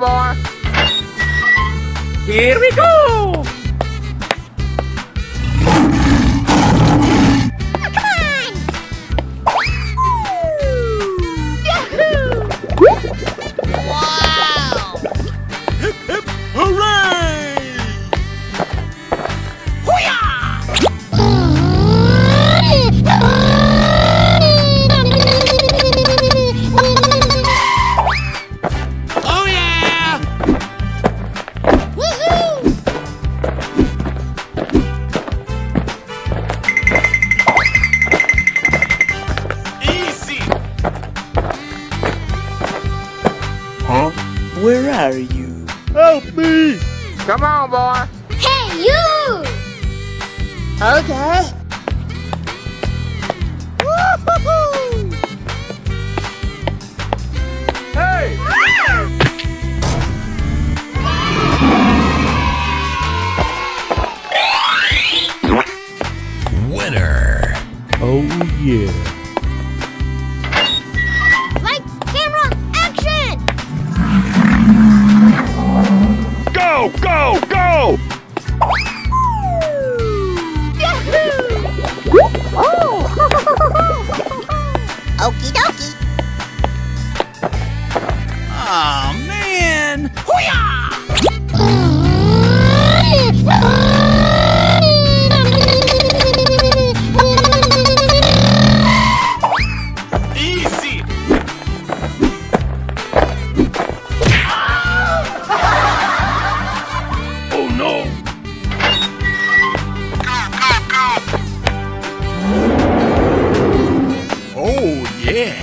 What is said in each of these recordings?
on, boy. Here we go! Where are you? Help me! Come on, boy. Hey, you! Okay. Woo-hoo-hoo! Hey! Winner! Oh yeah. Light, camera, action! Go, go, go! Okie dokie. Aw, man! Easy! Oh no! Oh yeah!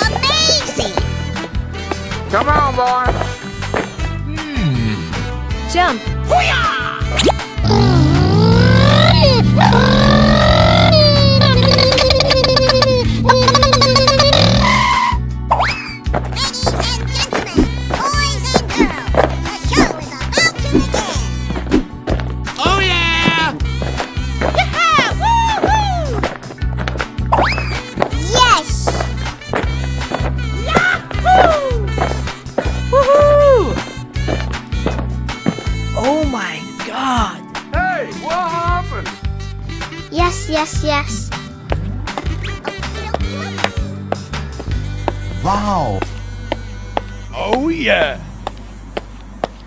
Amazing! Come on, boy. Jump! Ladies and gentlemen, boys and girls, the show is about to begin. Oh yeah! Yeah! Woo-hoo! Yes! Yahoo! Woohoo! Oh my god! Hey, what happened? Yes, yes, yes. Wow! Oh yeah!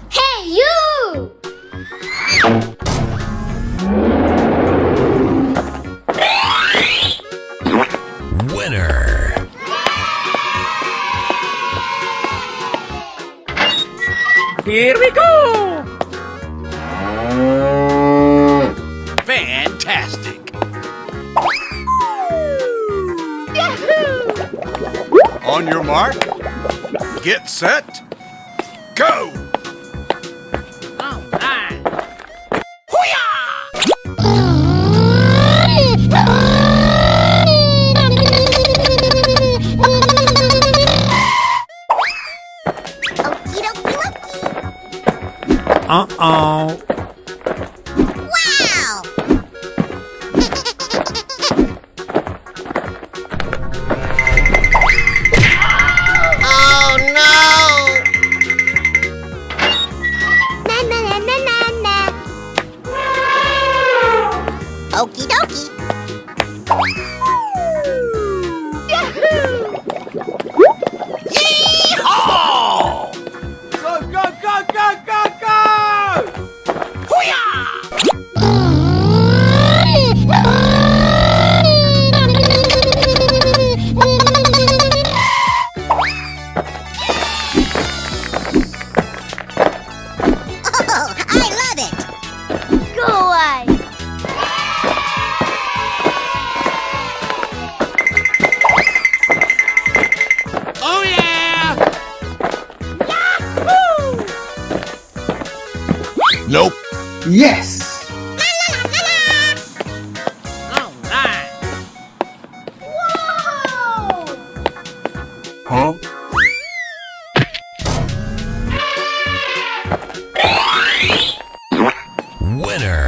Hey, you! Winner! Here we go! Fantastic! On your mark, get set, go! Okie dokie dokie. Uh-oh. Wow! Oh no! Na na na na na na. Okie dokie. Yeehaw! Go, go, go, go, go, go! Oh, I love it. Go away. Oh yeah! Nope. Yes! Alright! Huh? Winner!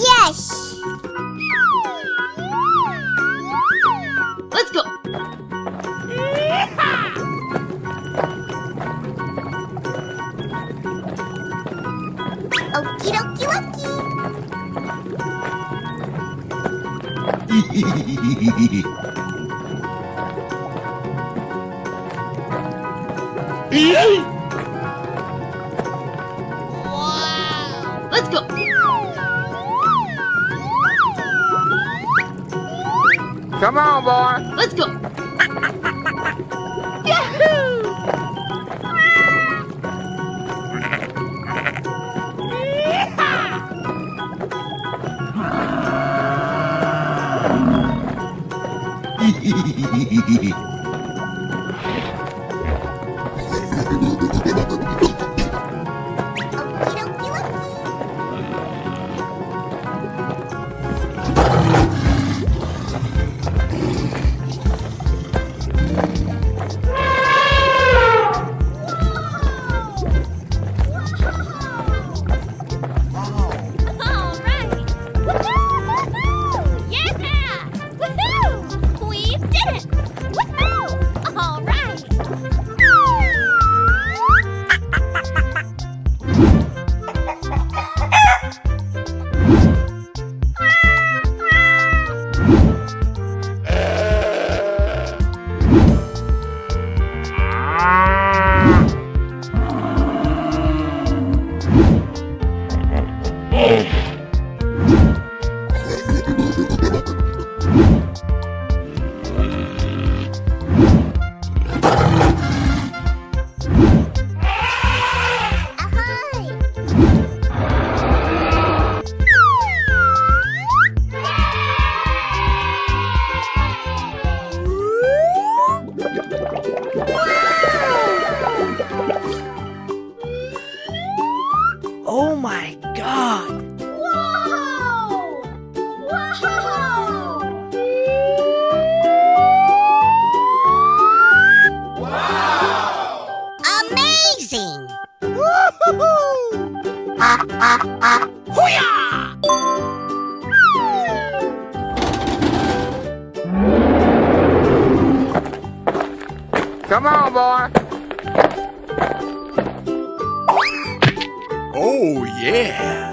Yes! Let's go. Okie dokie dokie. Let's go. Come on, boy. Let's go. Okie dokie dokie. All right. Woohoo! Yeah! Woohoo! We did it! Woohoo! All right. Ahoy! Oh my god. Whoa! Whoa! Amazing! Woo-hoo-hoo! Come on, boy. Oh, yeah.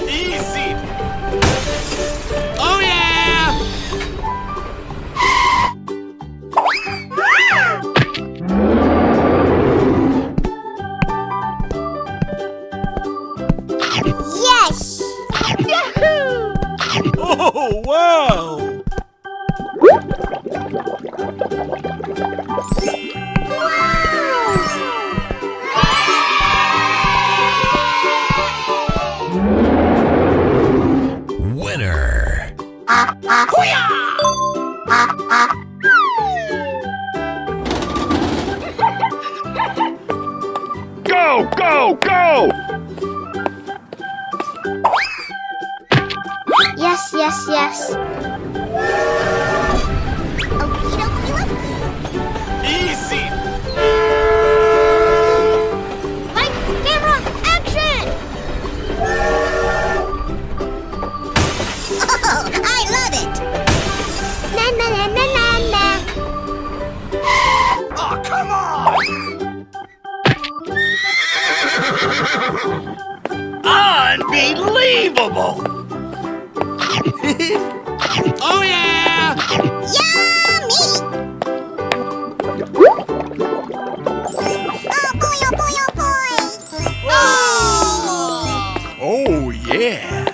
Easy. Oh, yeah. Yes! Oh, wow. Winner. Go, go, go! Yes, yes, yes. Okie dokie dokie. Easy. Lights, camera, action! Oh, I love it! Na na na na na na. Oh, come on. Unbelievable. Oh, yeah. Yummy! Oh boy, oh boy, oh boy! Oh! Oh, yeah.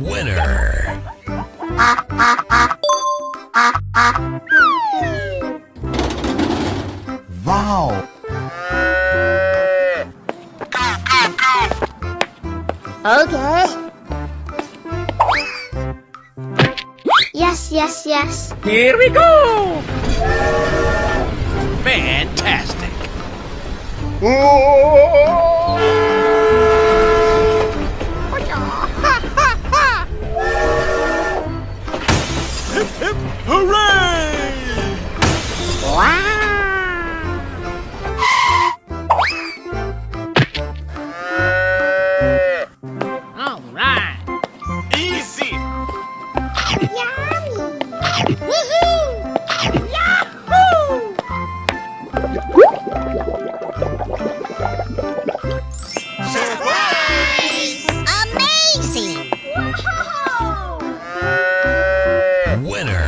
Winner. Wow. Okay. Yes, yes, yes. Here we go! Fantastic. Hooray! All right. Easy. Amazing! Winner.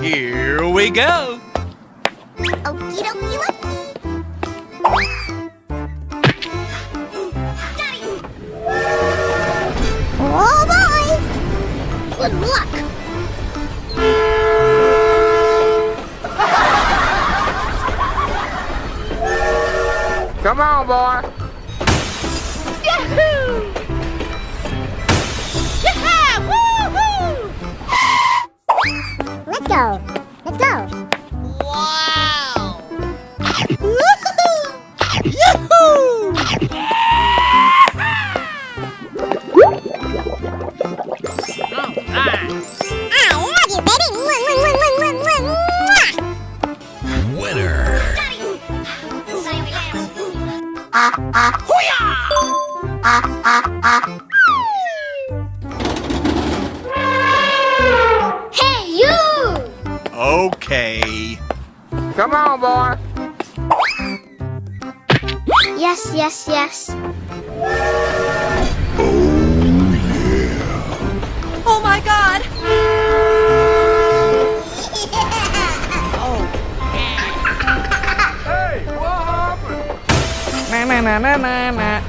Here we go. Okie dokie dokie. Oh boy! Good luck! Come on, boy. Let's go! Let's go! Wow! All right. I love you, baby! Winner. Hey, you! Okay. Come on, boy. Yes, yes, yes. Oh my God. Hey, what happened? Na na na na na na.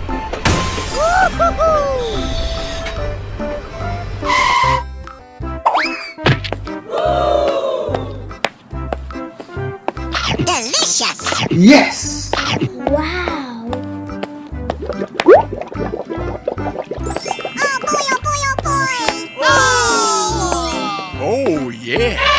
Delicious! Yes! Wow! Oh boy, oh boy, oh boy! Oh, yeah.